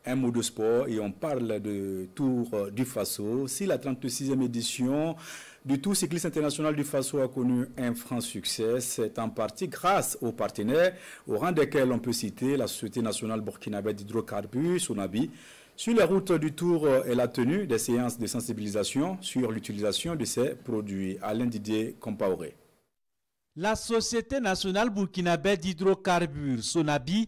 Un mot de sport et on parle de Tour du Faso. Si la 36e édition du Tour cycliste international du Faso a connu un franc succès, c'est en partie grâce aux partenaires, au rang desquels on peut citer la Société nationale burkinabé d'hydrocarbures, Sonabi. Sur les routes du Tour, elle a tenu des séances de sensibilisation sur l'utilisation de ces produits. Alain Didier Compaoré. La Société nationale burkinabé d'hydrocarbures, Sonabi,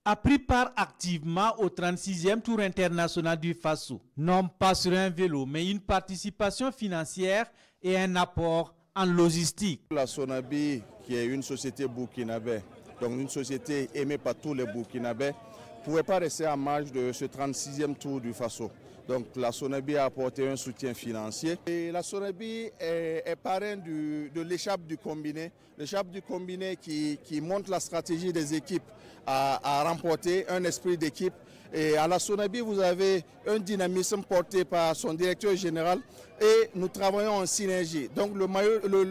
a pris part activement au 36e Tour international du Faso. Non pas sur un vélo, mais une participation financière et un apport en logistique. La Sonabi, qui est une société burkinabé, donc une société aimée par tous les Burkinabés, ne pouvait pas rester en marge de ce 36e Tour du Faso. Donc la Sonabi a apporté un soutien financier. Et la Sonabi est parrain de l'échappe du combiné. L'échappe du combiné qui montre la stratégie des équipes à remporter, un esprit d'équipe. Et à la Sonabi, vous avez un dynamisme porté par son directeur général et nous travaillons en synergie. Donc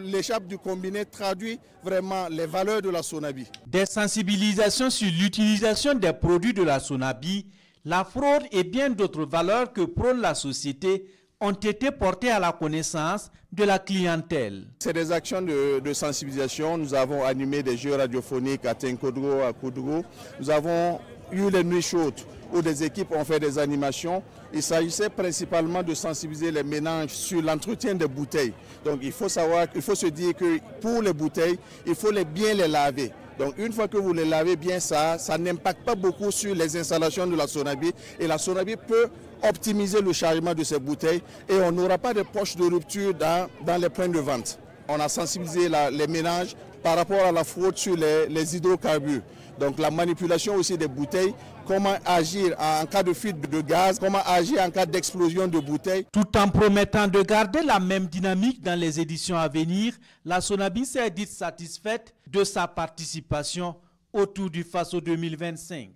l'échappe du combiné traduit vraiment les valeurs de la Sonabi. Des sensibilisations sur l'utilisation des produits de la Sonabi, la fraude et bien d'autres valeurs que prône la société ont été portées à la connaissance de la clientèle. C'est des actions de sensibilisation. Nous avons animé des jeux radiophoniques à Tenkodro, à Koudro. Nous avons eu les nuits chaudes où des équipes ont fait des animations. Il s'agissait principalement de sensibiliser les ménages sur l'entretien des bouteilles. Donc il faut se dire que pour les bouteilles, il faut bien les laver. Donc une fois que vous les lavez bien, ça n'impacte pas beaucoup sur les installations de la Sonabi. Et la Sonabi peut optimiser le chargement de ces bouteilles et on n'aura pas de poches de rupture dans les points de vente. On a sensibilisé les ménages par rapport à la fraude sur les hydrocarbures. Donc la manipulation aussi des bouteilles, comment agir en cas de fuite de gaz, comment agir en cas d'explosion de bouteilles. Tout en promettant de garder la même dynamique dans les éditions à venir, la Sonabi s'est dite satisfaite de sa participation au Tour du Faso 2025.